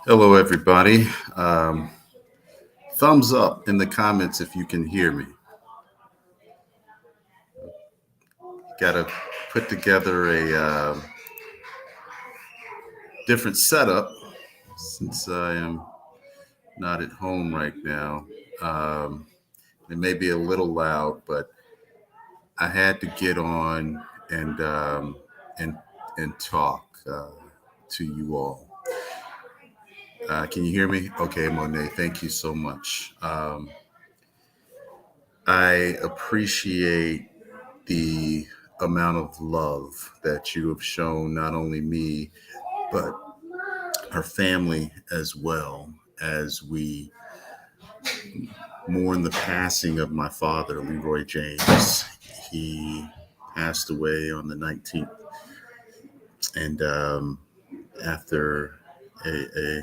Hello, everybody. Thumbs up in the comments if you can hear me. Got to put together a different setup since I am not at home right now. Um, it may be a little loud, but I had to get on and and talk to you all. Can you hear me? Okay, Monet. Thank you so much. I appreciate the amount of love that you have shown not only me but our family as well as we mourn the passing of my father, Leroy James. He passed away on the 19th, and after a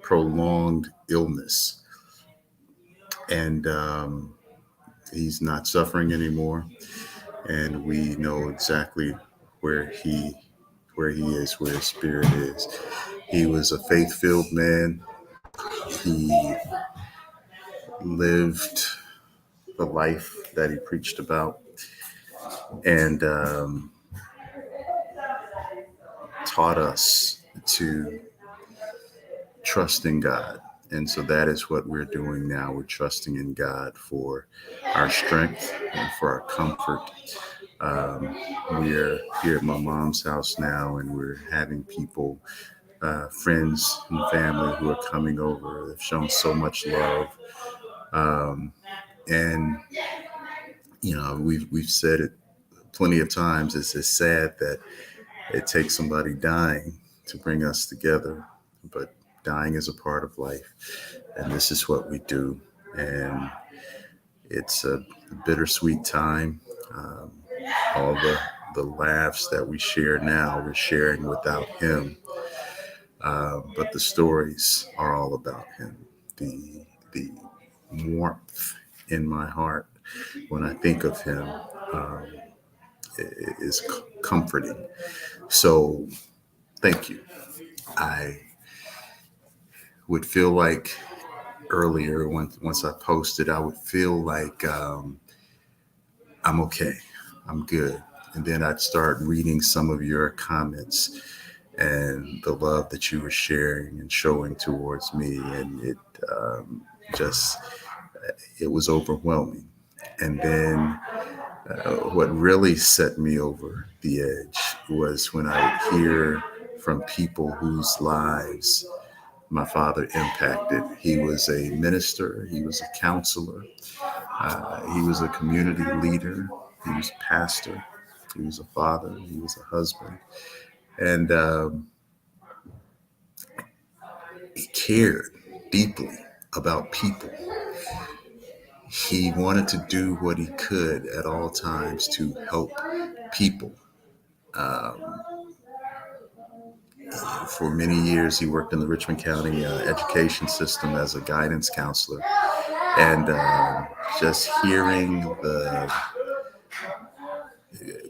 prolonged illness, and he's not suffering anymore, and we know exactly where he where his spirit is. He was a faith-filled man. He lived the life that he preached about, and taught us to trust in God. And so that is what we're doing now. We're trusting in God for our strength and for our comfort. Um, we're here at my mom's house now, and we're having people, friends and family who are coming over. They've shown so much love. And we've said it plenty of times. It's sad that it takes somebody dying to bring us together, but dying is a part of life, and this is what we do. And it's a bittersweet time. Um, all the laughs that we share now, we're sharing without him, but the stories are all about him. The warmth in my heart when I think of him um, is comforting. So thank you. I would feel like earlier once I posted, I would feel like I'm okay, I'm good, and then I'd start reading some of your comments and the love that you were sharing and showing towards me, and um, just it was overwhelming. And then what really set me over the edge was when I would hear from people whose lives my father impacted. He was a minister, he was a counselor, he was a community leader, he was a pastor, he was a father, he was a husband, and he cared deeply about people. He wanted to do what he could at all times to help people. Um, for many years, he worked in the Richmond County education system as a guidance counselor, and just hearing the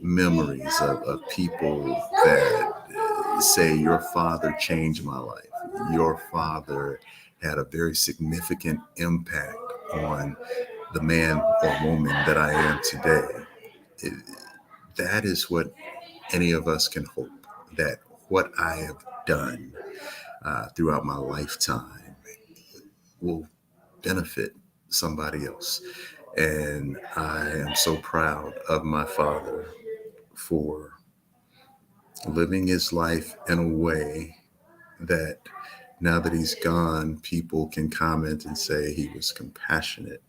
memories of people that say, your father changed my life. Your father had a very significant impact on the man or woman that I am today. It, that is what any of us can hope, that what I have done throughout my lifetime will benefit somebody else. And I am so proud of my father for living his life in a way that now that he's gone, people can comment and say he was compassionate,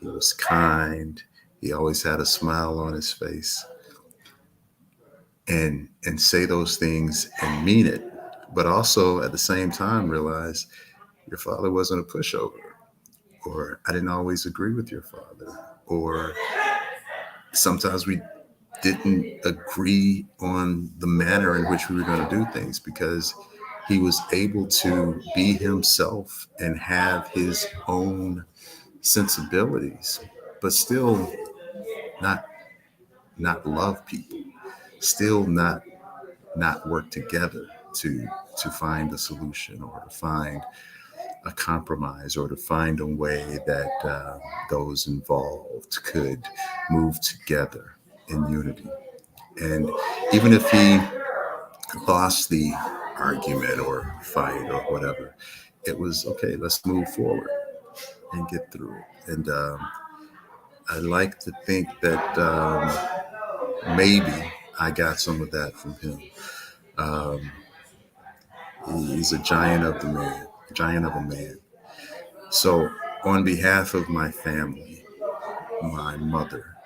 he was kind, he always had a smile on his face, and say those things and mean it, but also at the same time realize your father wasn't a pushover, or I didn't always agree with your father, or sometimes we didn't agree on the manner in which we were going to do things, because he was able to be himself and have his own sensibilities, but still not not love people, still not work together. to find a solution, or to find a compromise, or to find a way that those involved could move together in unity. And even if he lost the argument or fight or whatever, it was okay. Let's move forward and get through it. And I like to think that maybe I got some of that from him. Um, he's a giant of the man, giant of a man. So, on behalf of my family, my mother,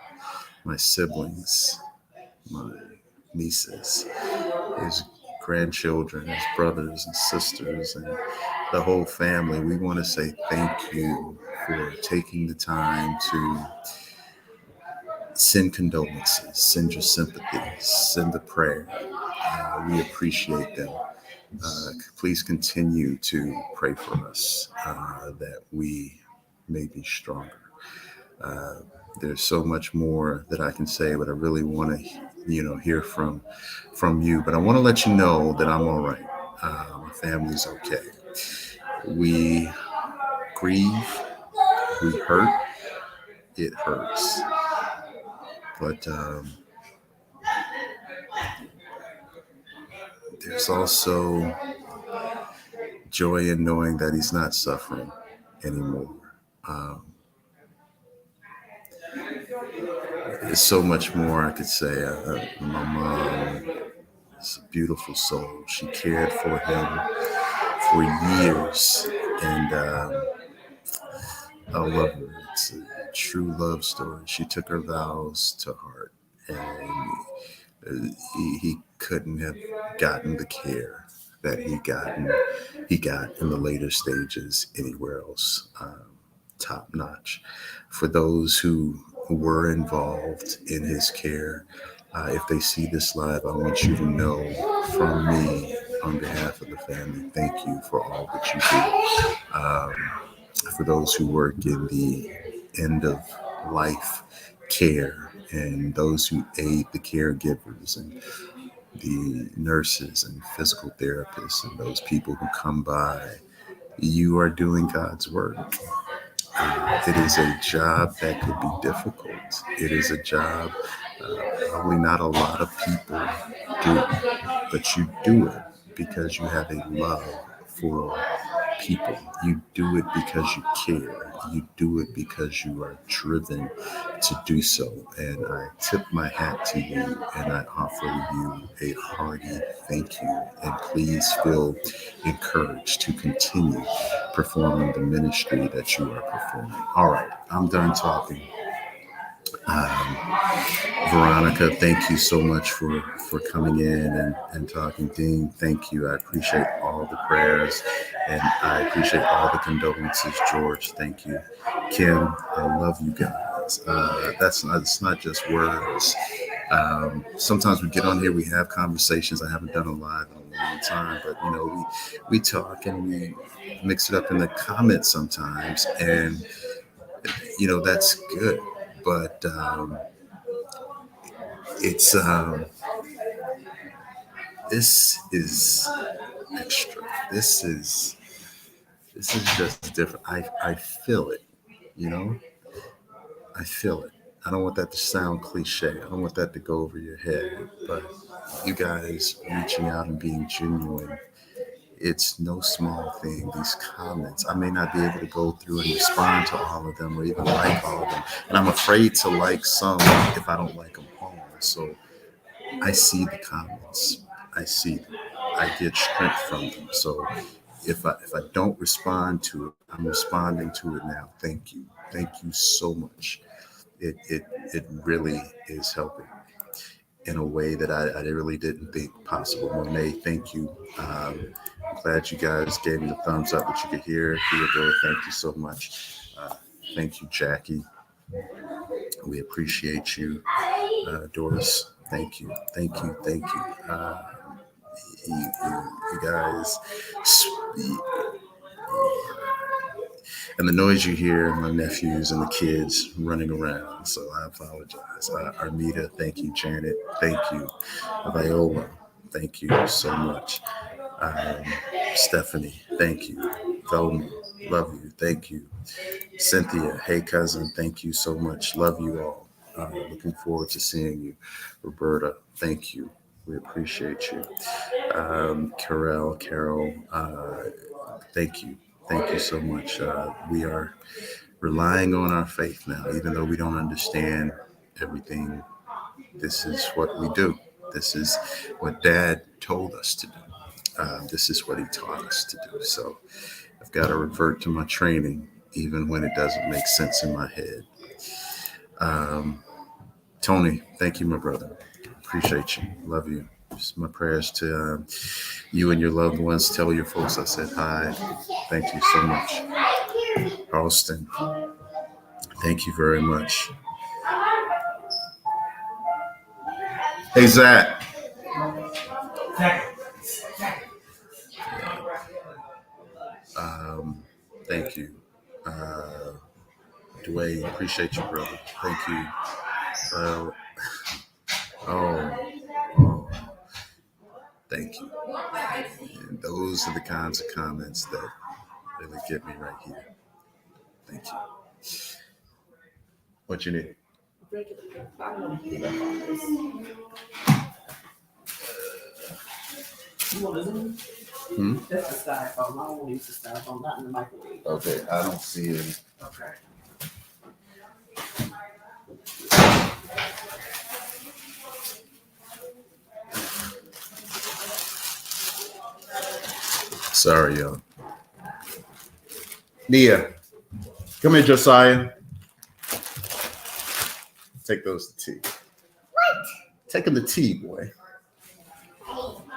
my siblings, my nieces, his grandchildren, his brothers and sisters, and the whole family, we want to say thank you for taking the time to send condolences, send your sympathy, send a prayer. We appreciate them. Please continue to pray for us that we may be stronger. Uh, there's so much more that I can say, but I really want to, hear from you. But I want to let you know that I'm all right. My family's okay. We grieve, we hurt, it hurts, but there's also joy in knowing that he's not suffering anymore. Um, there's so much more I could say. My mom is a beautiful soul. She cared for him for years, and I love her. It's a true love story. She took her vows to heart, and he couldn't have gotten the care that he got in the later stages anywhere else. Top notch. For those who were involved in his care, if they see this live, I want you to know from me, on behalf of the family, thank you for all that you do. For those who work in the end of life care, and those who aid the caregivers, and the nurses and physical therapists, and those people who come by, you are doing God's work. It is a job that could be difficult. It is a job probably not a lot of people do, but you do it because you have a love for people. You do it because you care. You do it because you are driven to do so. And I tip my hat to you, and I offer you a hearty thank you. And please feel encouraged to continue performing the ministry that you are performing. All right, I'm done talking. Um, Veronica, thank you so much for coming in and talking. Dean, thank you. I appreciate all the prayers, and I appreciate all the condolences. George, thank you. Kim, I love you guys. It's not just words. Sometimes we get on here, we have conversations. I haven't done a live in a long time, but we talk and we mix it up in the comments sometimes, and that's good. But it's this is extra. This is just different. I feel it, you know. I feel it. I don't want that to sound cliche. I don't want that to go over your head. But you guys reaching out and being genuine, it's no small thing. These comments, I may not be able to go through and respond to all of them or even like all of them. And I'm afraid to like some if I don't like them all. So I see the comments. I see them. I get strength from them. So if I don't respond to it, I'm responding to it now. Thank you. Thank you so much. It really is helping in a way that I really didn't think possible. Monet, thank you. I'm glad you guys gave me the thumbs up that you could hear. Theodore, thank you so much. Thank you, Jackie. We appreciate you. Doris, thank you. Thank you. Thank you. You guys. And the noise you hear, my nephews and the kids running around. So I apologize. Armida, thank you. Janet, thank you. Viola, thank you so much. Um, Stephanie, thank you. Velma, love you. Thank you. Cynthia, hey cousin, thank you so much. Love you all. Looking forward to seeing you. Roberta, thank you. We appreciate you. Carol, thank you. Thank you so much. We are relying on our faith now, even though we don't understand everything. This is what we do. This is what Dad told us to do. This is what he taught us to do. So I've got to revert to my training, even when it doesn't make sense in my head. Um, Tony, thank you, my brother. Appreciate you. Love you. Just my prayers to you and your loved ones. Tell your folks I said hi. Thank you so much. Austin, thank you very much. Hey, Zach. Um, Thank you. Uh, Dwayne, appreciate you, brother. Thank you. Uh, oh, oh, thank you. And those are the kinds of comments that really get me right here. Thank you. What you need? Hmm? That's the styrofoam. I don't use the styrofoam, not in the microwave. Okay, I don't see it. Okay. Sorry, y'all. Nia, come here, Josiah. Take those to tea. What? Take them to tea, boy. All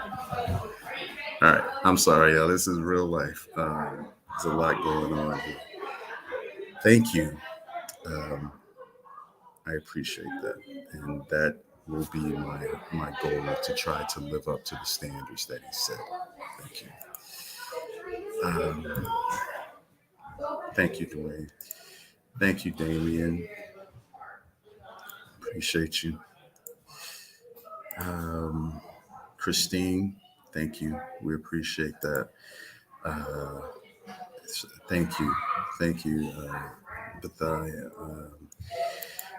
right. I'm sorry, y'all. This is real life. There's a lot going on here. Thank you. Um, I appreciate that. And that will be my goal to try to live up to the standards that he set. Thank you. Thank you, Dwayne. Thank you, Damien. Appreciate you. Um, Christine, thank you. We appreciate that. Uh, Thank you. Thank you, Bethia.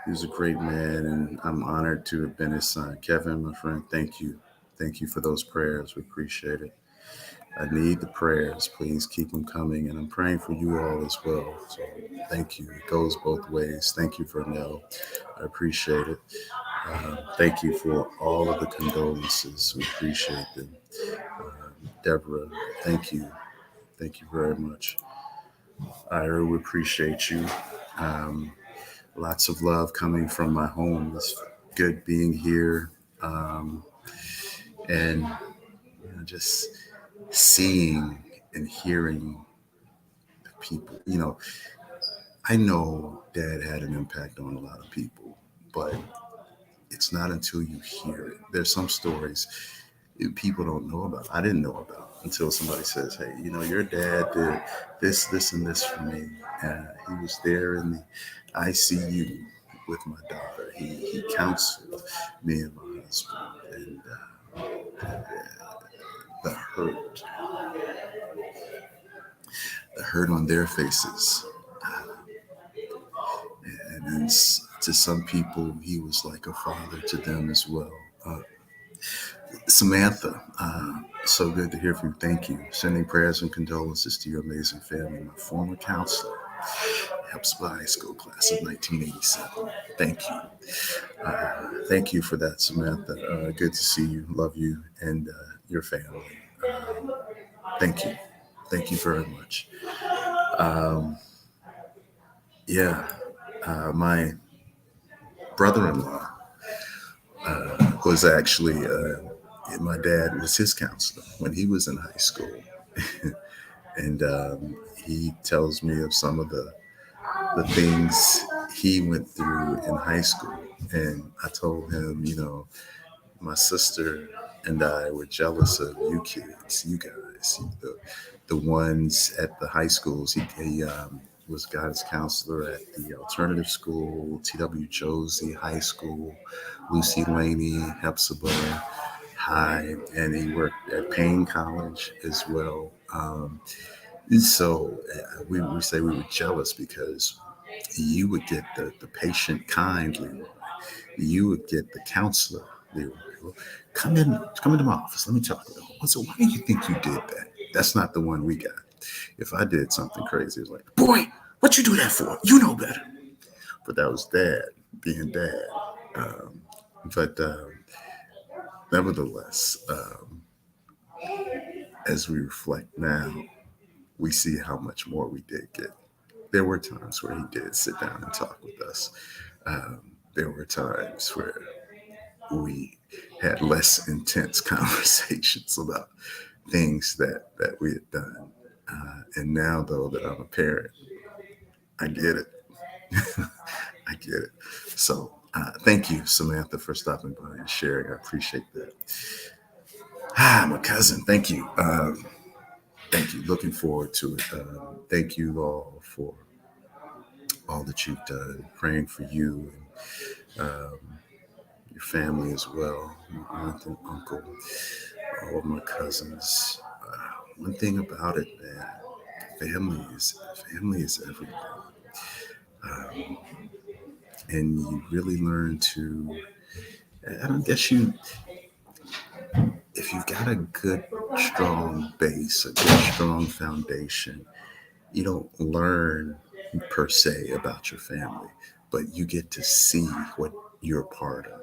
He was a great man, and I'm honored to have been his son. Kevin, my friend, thank you. Thank you for those prayers. We appreciate it. I need the prayers. Please keep them coming. And I'm praying for you all as well. So thank you. It goes both ways. Thank you, Vernell. I appreciate it. Thank you for all of the condolences. We appreciate them. Deborah, thank you. Thank you very much. Ira, we appreciate you. Um, Lots of love coming from my home. It's good being here. Um, and just seeing and hearing the people. I know Dad had an impact on a lot of people, but it's not until you hear it. There's some stories people don't know about. I didn't know about until somebody says, "Hey, your dad did this, and this for me. He was there in the ICU with my daughter. He counseled me and my husband, and the hurt, the hurt on their faces." And then to some people, he was like a father to them as well. Samantha, so good to hear from you. Thank you. Sending prayers and condolences to your amazing family. My former counselor, helps my high school class of 1987. Thank you. Thank you for that, Samantha. Good to see you. Love you and your family. Thank you. Thank you very much. Um, yeah, my brother-in-law was actually, my dad was his counselor when he was in high school. And he tells me of some of the things he went through in high school. And I told him, my sister and I were jealous of you kids, you guys, the ones at the high schools. He was guidance counselor at the alternative school, T.W. Josie High School, Lucy Laney, Hepzibah, High, and he worked at Payne College as well. So we say we were jealous because you would get the patient kind Leroy. You would get the counselor Leroy. Well, come into my office. Let me talk to you. So why do you think you did that? That's not the one we got. If I did something crazy, it was like, boy, what you do that for? You know better. But that was dad being dad. Um, but nevertheless, as we reflect now, we see how much more we did get. There were times where he did sit down and talk with us. There were times where we had less intense conversations about things that we had done. And now, though that I'm a parent, I get it. I get it. So thank you, Samantha, for stopping by and sharing. I appreciate that. My cousin, thank you. Thank you. Looking forward to it. Thank you all for all that you've done. Praying for you and your family as well, my aunt and uncle, all of my cousins. One thing about it, man, family is everything, um, and you really learn to. I don't guess you, if you've got a good, strong base, a good, strong foundation, you don't learn per se about your family, but you get to see what you're a part of.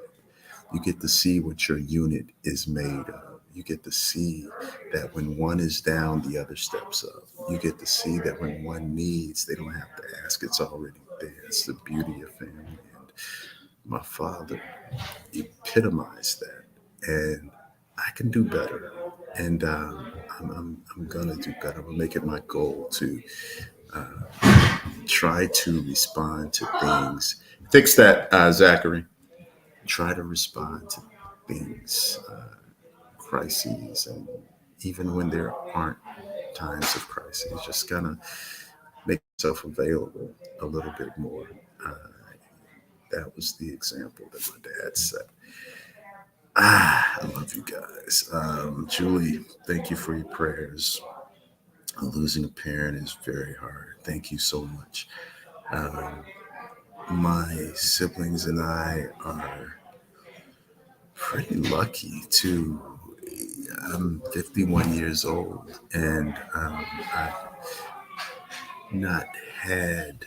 You get to see what your unit is made of. You get to see that when one is down, the other steps up. You get to see that when one needs, they don't have to ask, it's already there. It's the beauty of family. And my father epitomized that. And I can do better. And I'm going to do better. I'm going to make it my goal to try to respond to things. Fix that, Zachary. Try to respond to things, crises, and even when there aren't times of crisis, just kind of make yourself available a little bit more. Uh, that was the example that my dad set. I love you guys. Julie, thank you for your prayers. Losing a parent is very hard. Thank you so much. Um, my siblings and I are pretty lucky to. I'm 51 years old, and I've not had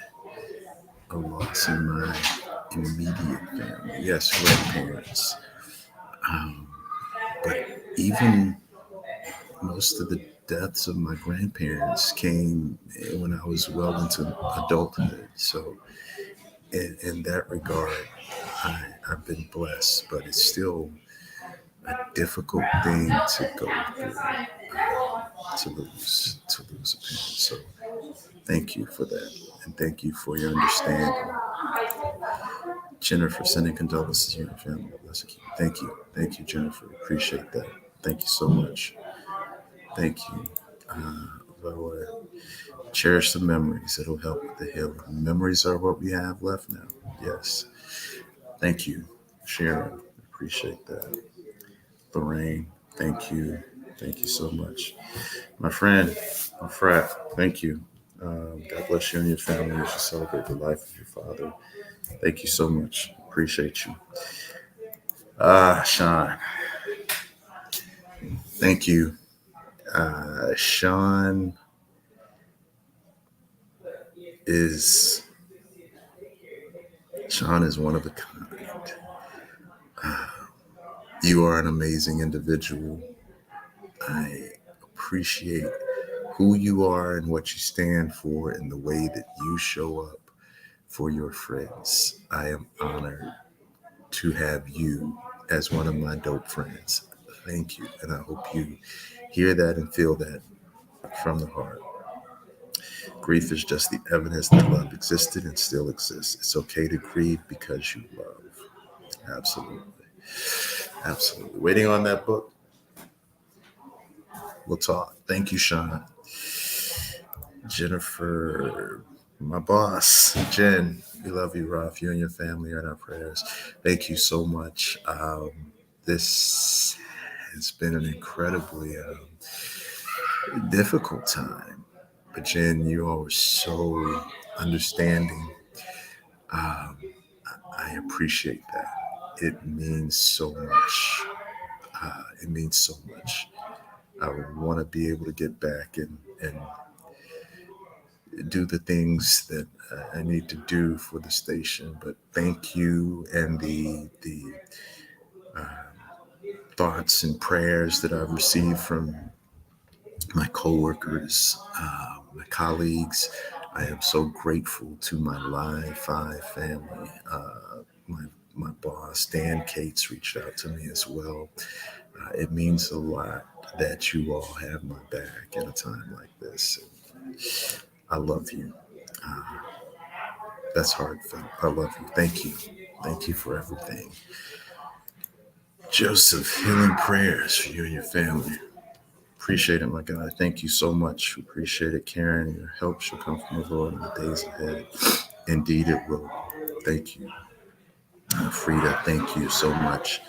a loss in my immediate family. Yes, grandparents, um, but even most of the deaths of my grandparents came when I was well into adulthood. So, in that regard, I've been blessed, but it's still a difficult thing to go through, to lose a parent. So thank you for that, and thank you for your understanding. Jennifer, sending condolences to your family. Thank you, Jennifer. Appreciate that. Thank you so much. Thank you. Lord, cherish the memories. It'll help with the healing. Memories are what we have left now. Yes. Thank you, Sharon. Appreciate that. Lorraine, thank you. Thank you so much. My friend, my frat, thank you. God bless you and your family as you celebrate the life of your father. Thank you so much. Appreciate you. Sean, thank you. Sean is Sean is one of a kind. You are an amazing individual. I appreciate who you are and what you stand for and the way that you show up for your friends. I am honored to have you as one of my dope friends. Thank you. And I hope you hear that and feel that from the heart. Grief is just the evidence that love existed and still exists. It's okay to grieve because you love. Absolutely. Absolutely. Waiting on that book. We'll talk. Thank you, Sean. Jennifer, my boss, Jen, we love you, Ralph. You and your family are in our prayers. Thank you so much. This It's been an incredibly difficult time. But Jen, you all were so understanding. Um, I appreciate that. It means so much. It means so much. I want to be able to get back and do the things that I need to do for the station. But thank you, and the thoughts and prayers that I've received from my coworkers, my colleagues. I am so grateful to my Live Five family. My boss, Dan Cates, reached out to me as well. It means a lot that you all have my back in a time like this. I love you. Uh, that's heartfelt. I love you. Thank you. Thank you for everything. Joseph, healing prayers for you and your family. Appreciate it, my God. Thank you so much. Appreciate it, Karen. Your help shall come from the Lord in the days ahead. Indeed, it will. Thank you. Frida, thank you so much.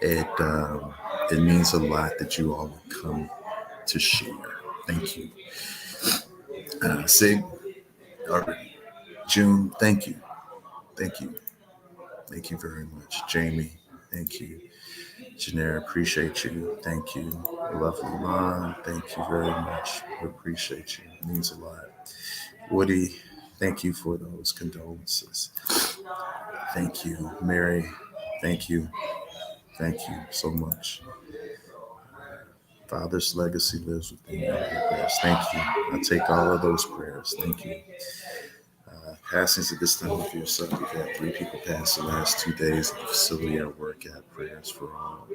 It means a lot that you all would come to share. Thank you. Sig, or June, thank you. Thank you. Thank you very much. Jamie, thank you. Janera, appreciate you. Thank you. Lovely Lon, thank you very much. We appreciate you. It means a lot. Woody, thank you for those condolences. Thank you. Mary, thank you. Thank you so much. Father's legacy lives within your prayers. Thank you. I take all of those prayers. Thank you. Passings at this time of your son. We've had 3 people pass the last 2 days at the facility I work at. Prayers for all.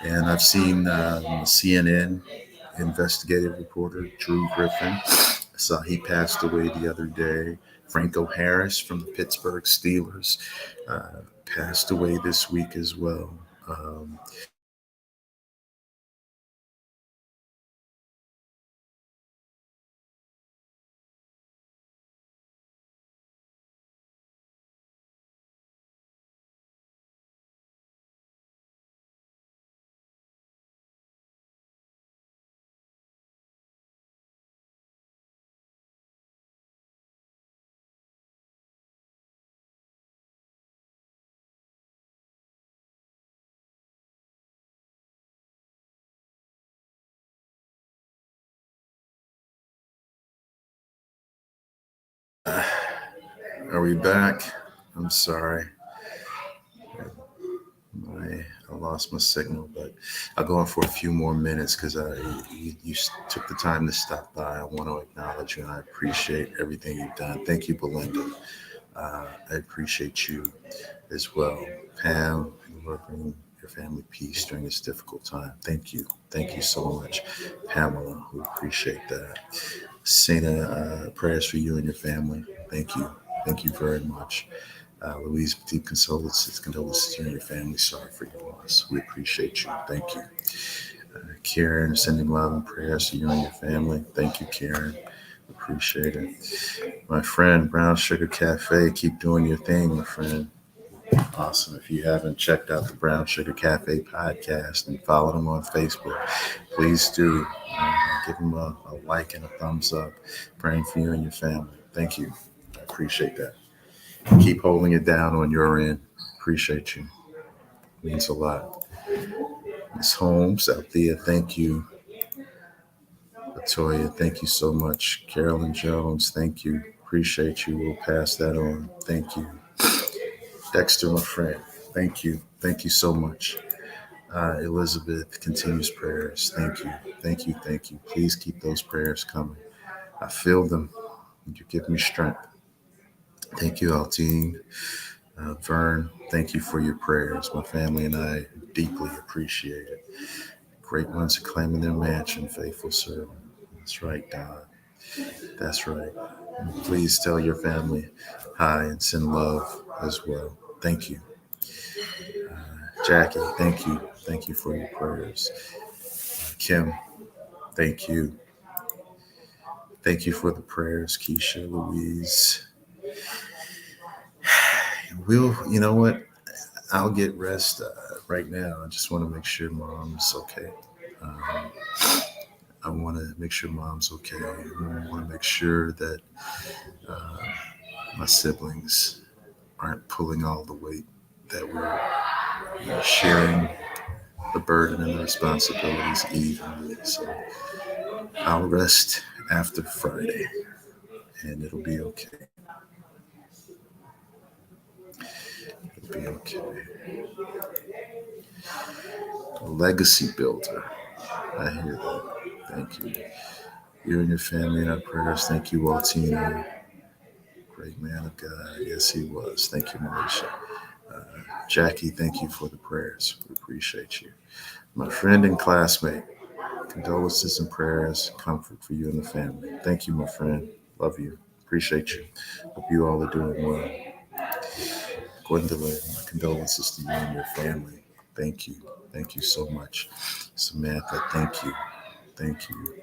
And I've seen CNN investigative reporter Drew Griffin. I saw he passed away the other day. Franco Harris from the Pittsburgh Steelers passed away this week as well. Um, are we back? I'm sorry. I lost my signal, but I'll go on for a few more minutes because you took the time to stop by. I want to acknowledge you and I appreciate everything you've done. Thank you, Belinda. I appreciate you as well. Pam, Lord, bring your family peace during this difficult time. Thank you. Thank you so much, Pamela. We appreciate that. Sina, prayers for you and your family. Thank you. Thank you very much. Louise, deep condolences to you and your family. Sorry for your loss. We appreciate you. Thank you. Karen, sending love and prayers to you and your family. Thank you, Karen. Appreciate it. My friend, Brown Sugar Cafe, keep doing your thing, my friend. Awesome. If you haven't checked out the Brown Sugar Cafe podcast and follow them on Facebook, please do. Give them a like and a thumbs up. Praying for you and your family. Thank you. I appreciate that. Keep holding it down on your end. Appreciate you. Means a lot. Miss Holmes, Althea, thank you. Latoya, thank you so much. Carolyn Jones, thank you. Appreciate you. We'll pass that on. Thank you. Dexter, my friend, thank you. Thank you so much. Elizabeth continues prayers. Thank you. Thank you. Thank you. Please keep those prayers coming. I feel them. You give me strength. Thank you, Altine. Vern, thank you for your prayers. My family and I deeply appreciate it. Great ones are claiming their mansion, faithful servant. That's right, Don. That's right. Please tell your family hi and send love as well. Thank you. Jackie, thank you. Thank you for your prayers. Kim, thank you. Thank you for the prayers, Keisha, Louise. You know what? I'll get rest right now. I just want to make sure mom's okay. Um, I want to make sure mom's okay. I want to make sure that uh, my siblings aren't pulling all the weight, that we're sharing the burden and the responsibilities evenly. So I'll rest after Friday and it'll be okay. It'll be okay. Legacy builder. I hear that. Thank you. You and your family in our prayers. Thank you, Waltina. Great man of God. Yes, he was. Thank you, Marisha. Uh, Jackie, thank you for the prayers. We appreciate you. My friend and classmate, condolences and prayers, comfort for you and the family. Thank you, my friend. Love you. Appreciate you. Hope you all are doing well. Gwendolyn, my condolences to you and your family. Thank you. Thank you so much. Samantha, thank you. Thank you.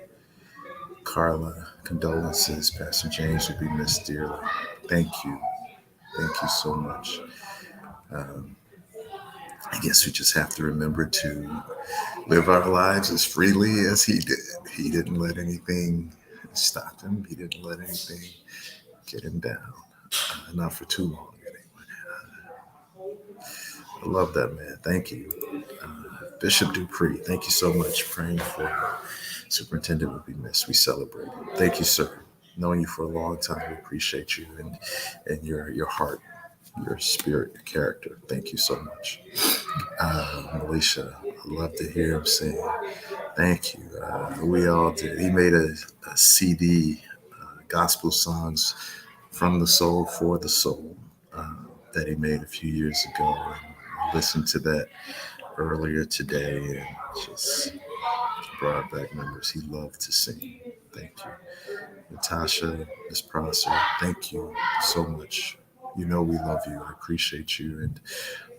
Carla, condolences. Pastor James will be missed dearly. Thank you. Thank you so much. Um, I guess we just have to remember to live our lives as freely as he did. He didn't let anything stop him. He didn't let anything get him down. Not for too long, anyway. I love that, man. Thank you. Bishop Dupree, thank you so much. Praying for Superintendent will be missed. We celebrate him. Thank you, sir. Knowing you for a long time, we appreciate you and your heart, your spirit, your character. Thank you so much. Militia, I love to hear him sing. Thank you. We all did. He made a CD, gospel songs from the soul for the soul, uh, that he made a few years ago. And I listened to that earlier today and just brought back memories. He loved to sing. Thank you. Natasha, Miss Prosser, thank you so much. You know we love you. I appreciate you and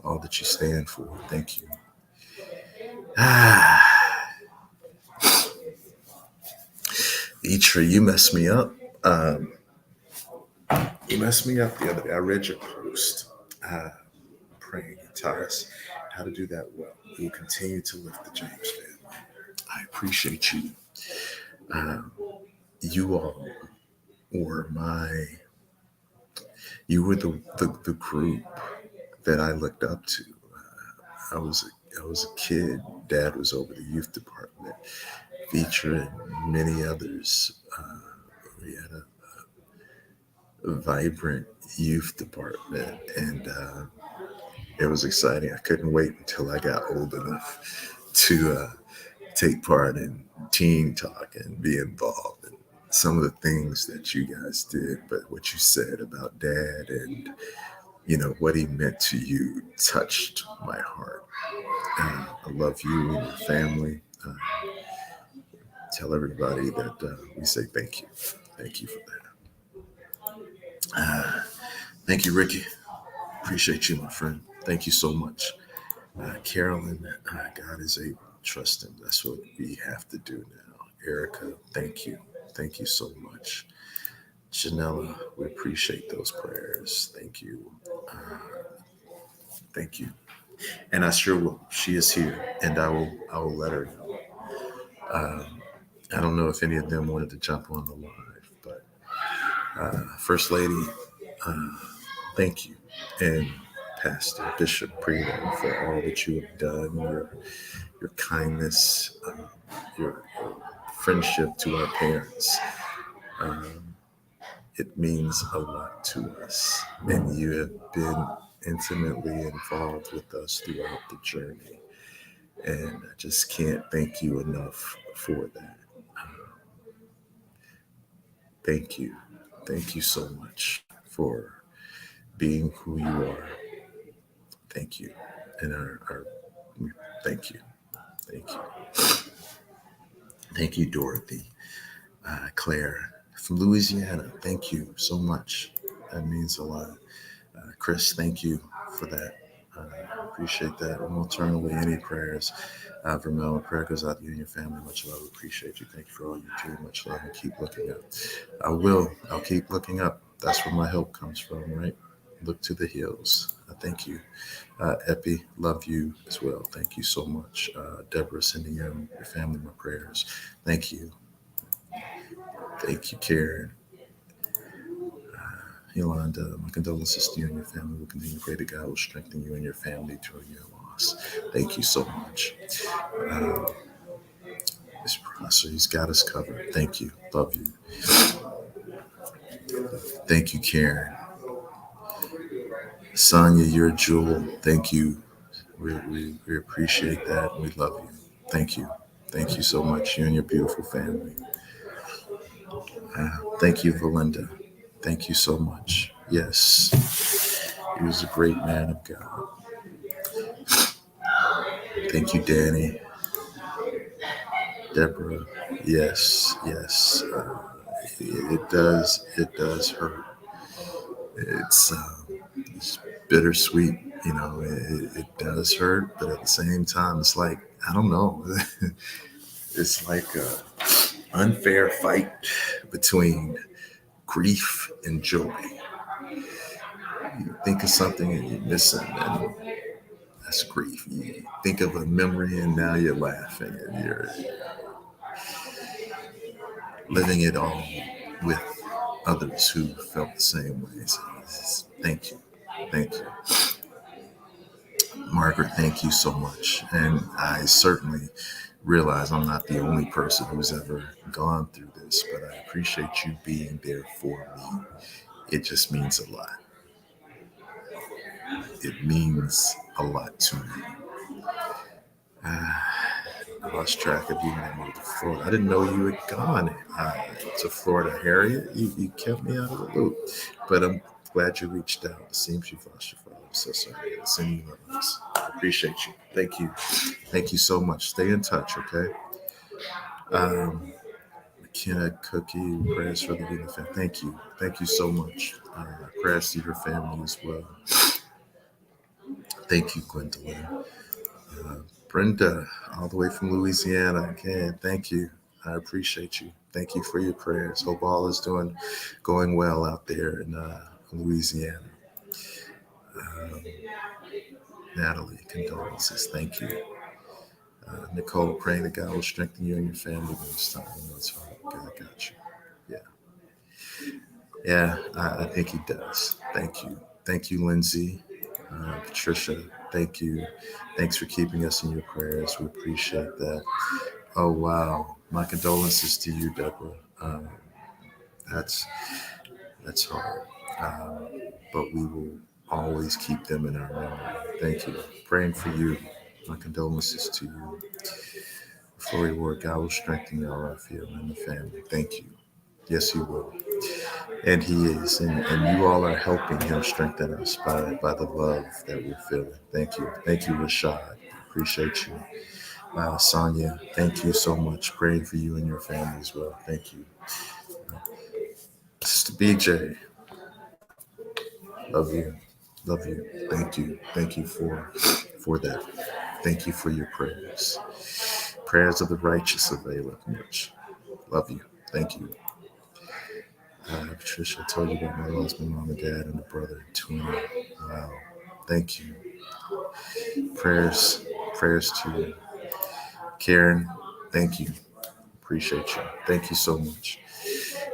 all that you stand for. Thank you. Itra, you messed me up. Um, you messed me up the other day. I read your post. Praying and tell us how to do that well. We will continue to lift the James family. I appreciate you. Um, you all were you were the group that I looked up to. I was a kid. Dad was over the youth department, featuring many others. We had a vibrant youth department, and it was exciting. I couldn't wait until I got old enough to take part in teen talk and be involved in some of the things that you guys did. But what you said about Dad and what he meant to you touched my heart. I love you and your family. Tell everybody that we say thank you. Thank you for that. Thank you, Ricky. Appreciate you, my friend. Thank you so much. Carolyn, God is able. Trust him. That's what we have to do now. Erica, thank you. Thank you so much. Janella, we appreciate those prayers. Thank you. Uh, thank you. And I sure will. She is here, and I will let her know. I don't know if any of them wanted to jump on the live, but First Lady, uh, thank you, and Pastor Bishop Prelo for all that you have done, your kindness, your friendship to our parents. Um, it means a lot to us, and you have been intimately involved with us throughout the journey. And I just can't thank you enough for that. Thank you. Thank you so much for being who you are. Thank you. And thank you. Thank you. Thank you, Dorothy. Claire from Louisiana, thank you so much. That means a lot. Chris, thank you for that. Appreciate that. We won't turn away any prayers. Vermel, prayer goes out to you and your family. Much love. Appreciate you. Thank you for all you do. Much love and keep looking up. I will. I'll keep looking up. That's where my help comes from, right? look to the hills. Thank you. Epi, love you as well. Thank you so much. Deborah, sending your family my prayers. Thank you. Thank you, Karen. Yolanda, my condolences to you and your family. We'll continue to pray that God will strengthen you and your family during your loss. Thank you so much. Uh, Mr. Prosser, he's got us covered. Thank you. Love you. Thank you, Karen. Sonia, you're a jewel. Thank you. We appreciate that. We love you. Thank you. Thank you so much. You and your beautiful family. Thank you, Valinda. Thank you so much. Yes, he was a great man of God. Thank you, Danny. Deborah. Yes, yes. It does hurt. It's bittersweet. It does hurt, but at the same time, it's like, I don't know. It's like a unfair fight between grief and joy. You think of something and you're missing, and that's grief. You think of a memory and now you're laughing and you're living it all with others who felt the same way. So thank you. Thank you. Margaret, thank you so much. And I certainly realize I'm not the only person who's ever gone through this, but I appreciate you being there for me. It just means a lot. It means a lot to me. I lost track of you when I moved to Florida. I didn't know you had gone to Florida, Harriet. You kept me out of the loop. But I'm glad you reached out. It seems you've lost your father. I'm so sorry. I'll send you love. I appreciate you. Thank you. Thank you so much. Stay in touch, okay? McKenna Cookie, prayers for the Vita family. Thank you. Thank you so much. Prayers to your family as well. Thank you, Gwendolyn. Brenda, all the way from Louisiana. Again, thank you. I appreciate you. Thank you for your prayers. Hope all is going well out there in Louisiana. Um, Natalie, condolences. Thank you. Nicole, praying that God will strengthen you and your family during this time. I know it's hard. God got you. Yeah. Yeah, I think he does. Thank you. Thank you, Lindsay. Patricia, thank you. Thanks for keeping us in your prayers. We appreciate that. Oh, wow. My condolences to you, Deborah. That's that's hard. Um, but we will always keep them in our memory. Thank you. Praying for you. My condolences to you. Before we work, God will strengthen you, Raphael, and the family. Thank you. Yes, He will. And He is. And you all are helping Him strengthen us by the love that we're feeling. Thank you. Thank you, Rashad. Appreciate you. Sonia, thank you so much. Praying for you and your family as well. Thank you. Sister BJ, love you. Love you. Thank you. Thank you for that. Thank you for your prayers. Prayers of the righteous availeth much. Love you. Thank you. Patricia, I told you about my loss, my mom and dad and a brother and twin. Wow. Thank you. Prayers to you. Karen, thank you. Appreciate you. Thank you so much.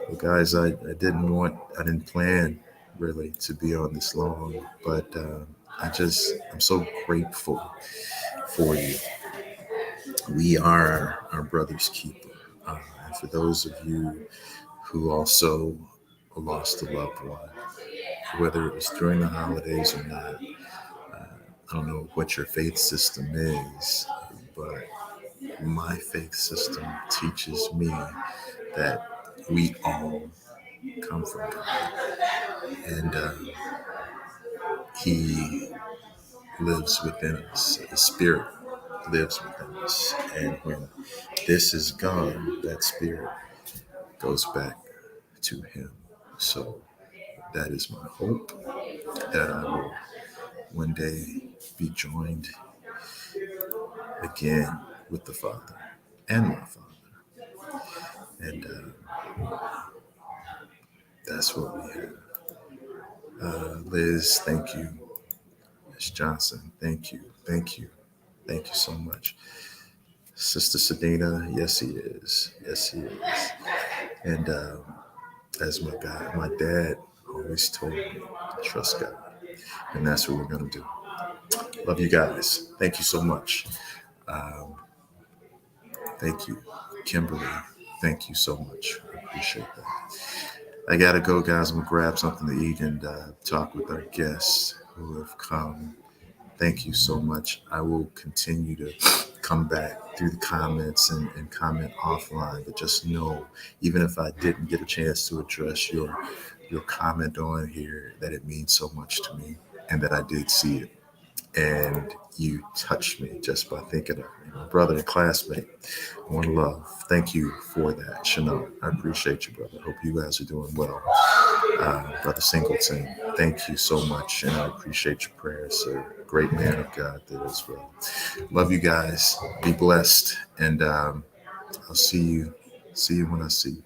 Well, guys, I didn't plan really to be on this long, but I'm so grateful for you. We are our brother's keeper. And for those of you who also lost a loved one, whether it was during the holidays or not, I don't know what your faith system is, but my faith system teaches me that we all come from God. And He lives within us. The Spirit lives within us. And when this is gone, that Spirit goes back to Him. So that is my hope that I will one day be joined again with the Father and my Father. And that's what we have. Liz, thank you. Miss Johnson, thank you. Thank you. Thank you so much. Sister Sedina, yes, he is. Yes, he is. And as my dad always told me to trust God. And that's what we're going to do. Love you guys. Thank you so much. Um, thank you. Kimberly, thank you so much. I appreciate that. I got to go, guys. I'm going to grab something to eat and talk with our guests who have come. Thank you so much. I will continue to come back through the comments and comment offline, but just know, even if I didn't get a chance to address your comment on here, that it means so much to me and that I did see it. And you touched me just by thinking of me. My brother and classmate, one love. Thank you for that, Chanel. I appreciate you, brother. Hope you guys are doing well. Brother Singleton, thank you so much, and I appreciate your prayers, sir. Great man of God there as well. Love you guys. Be blessed, and I'll see you when I see you.